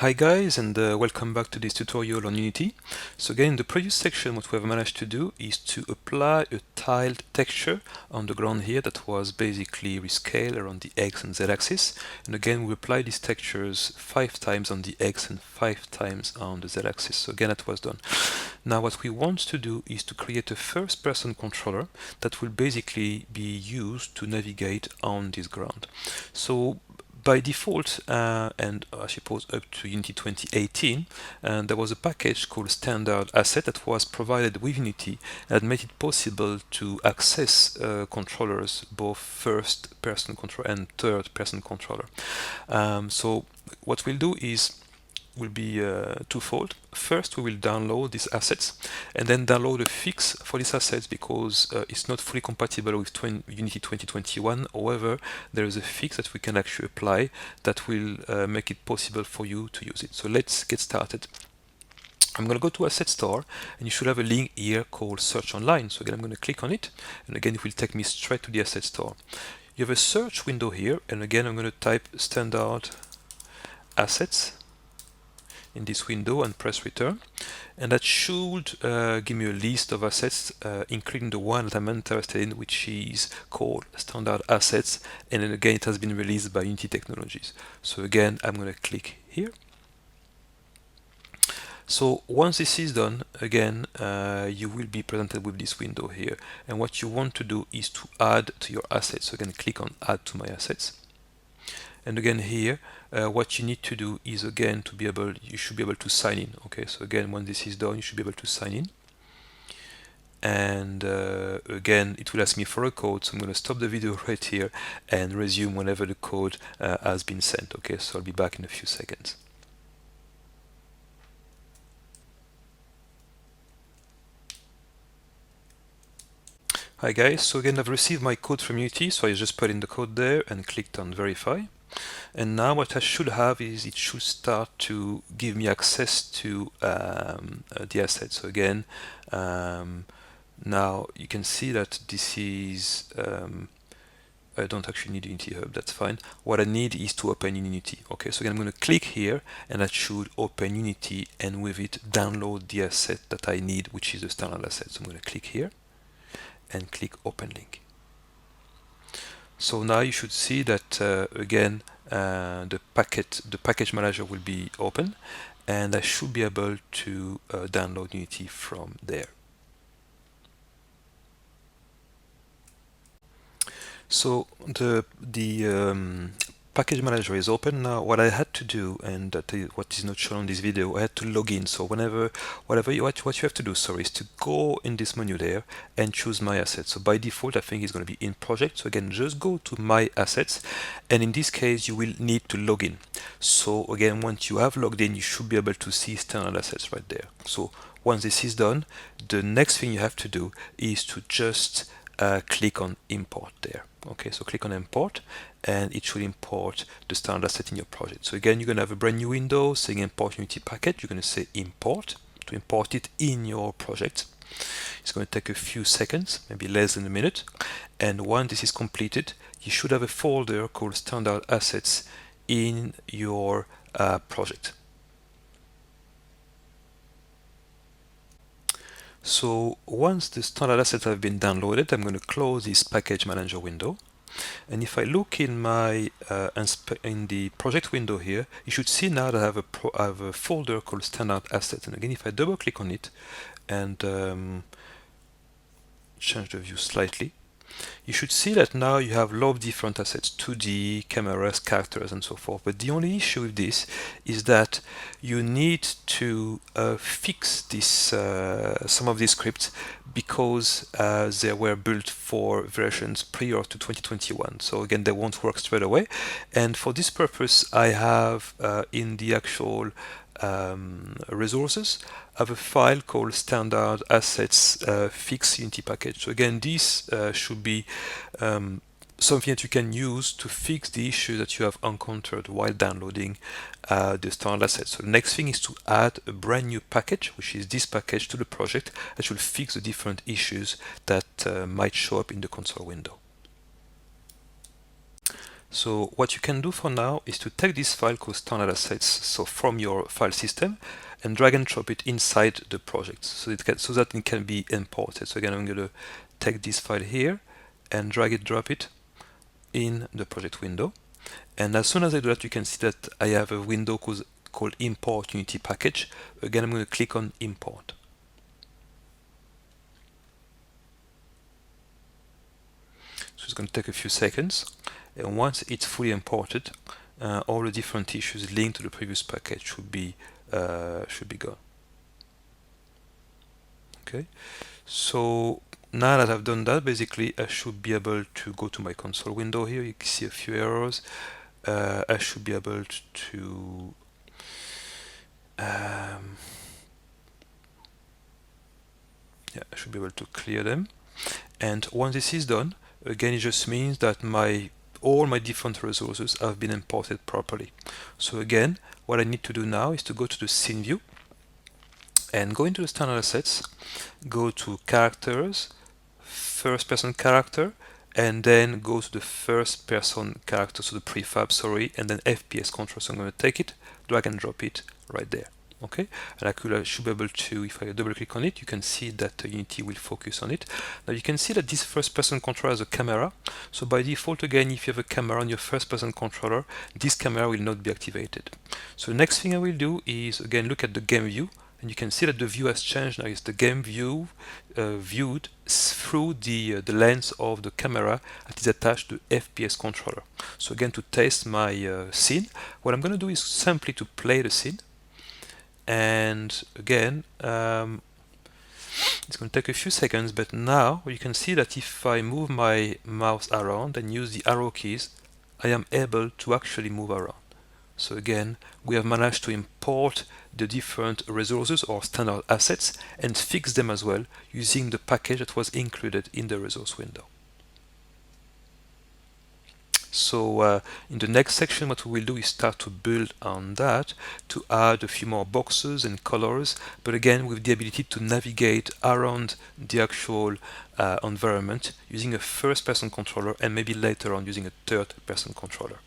Hi guys, and welcome back to this tutorial on Unity. So again, in the previous section what we have managed to do is to apply a tiled texture on the ground here that was basically rescaled around the X and Z axis. And again, we applied these textures 5 times on the X and 5 times on the Z axis. So again, that was done. Now what we want to do is to create a first person controller that will basically be used to navigate on this ground. So by default, and I suppose up to Unity 2018, there was a package called standard asset that was provided with Unity that made it possible to access controllers, both first person controller and third person controller. So what we'll do is will be twofold. First, we will download these assets and then download a fix for these assets because it's not fully compatible with Unity 2021. However, there is a fix that we can actually apply that will make it possible for you to use it. So let's get started. I'm going to go to Asset Store and you should have a link here called Search Online. So again, I'm going to click on it and again, it will take me straight to the Asset Store. You have a search window here and again, I'm going to type standard assets in this window and press return, and that should give me a list of assets including the one that I'm interested in, which is called standard assets, and then again it has been released by Unity Technologies. So again I'm going to click here. So once this is done, again you will be presented with this window here, and what you want to do is to add to your assets. So again, click on add to my assets. And again here, what you need to do is again to be able, you should be able to sign in. Okay, so again, when this is done, you should be able to sign in. And again, it will ask me for a code, so I'm going to stop the video right here and resume whenever the code has been sent. Okay, so I'll be back in a few seconds. Hi guys, so again I've received my code from Unity, so I just put in the code there and clicked on verify. And now what I should have is it should start to give me access to the asset. So again, now you can see that this is, I don't actually need Unity Hub, that's fine. What I need is to open Unity. Okay, so again, I'm going to click here and that should open Unity and with it download the asset that I need, which is the standard asset. So I'm going to click here and click open link. So now you should see that again the package manager will be open and I should be able to download Unity from there. So the package manager is open now. What I had to do, and what is not shown on this video, I had to log in. So what you have to do, sorry, is to go in this menu there and choose my assets. So by default, I think it's going to be in project. So again, just go to my assets, and in this case, you will need to log in. So again, once you have logged in, you should be able to see standard assets right there. So once this is done, the next thing you have to do is to just click on import there. Okay, so click on import and it should import the standard asset in your project. So again, you're going to have a brand new window saying import Unity package. You're going to say import to import it in your project. It's going to take a few seconds, maybe less than a minute. And once this is completed, you should have a folder called standard assets in your project. So once the standard assets have been downloaded, I'm going to close this package manager window. And if I look in my in the project window here, you should see now that I have a folder called standard assets. And again, if I double click on it and change the view slightly, you should see that now you have a lot of different assets, 2D, cameras, characters, and so forth. But the only issue with this is that you need to fix this some of these scripts because they were built for versions prior to 2021. So again, they won't work straight away. And for this purpose, I have in the actual resources, I have a file called standard assets fix Unity package. So again, this should be something that you can use to fix the issue that you have encountered while downloading the standard assets. So the next thing is to add a brand new package, which is this package, to the project that will fix the different issues that might show up in the console window. So what you can do for now is to take this file called standard assets, so from your file system, and drag and drop it inside the project so that it can be imported. So again, I'm going to take this file here and drag it, drop it in the project window. And as soon as I do that, you can see that I have a window called import Unity package. Again, I'm going to click on import. So it's going to take a few seconds. And once it's fully imported, all the different issues linked to the previous package should be gone. Okay, so now that I've done that, basically I should be able to go to my console window here. You can see a few errors. I should be able to yeah, I should be able to clear them. And once this is done, again, it just means that all my different resources have been imported properly. So again, what I need to do now is to go to the scene view and go into the standard assets, go to characters, first person character, and then go to the first person character, so the prefab, sorry, and then FPS control. So I'm going to take it, drag and drop it right there. Okay, and I should be able to, if I double click on it, you can see that Unity will focus on it. Now you can see that this first person controller has a camera. So by default, again, if you have a camera on your first person controller, this camera will not be activated. So the next thing I will do is, again, look at the game view. And you can see that the view has changed. Now it's the game view viewed through the lens of the camera that is attached to the FPS controller. So again, to test my scene, what I'm going to do is simply to play the scene. And again, it's going to take a few seconds, but now you can see that if I move my mouse around and use the arrow keys, I am able to actually move around. So again, we have managed to import the different resources or standard assets and fix them as well using the package that was included in the resource window. So in the next section, what we will do is start to build on that to add a few more boxes and colors, but again with the ability to navigate around the actual environment using a first-person controller and maybe later on using a third-person controller.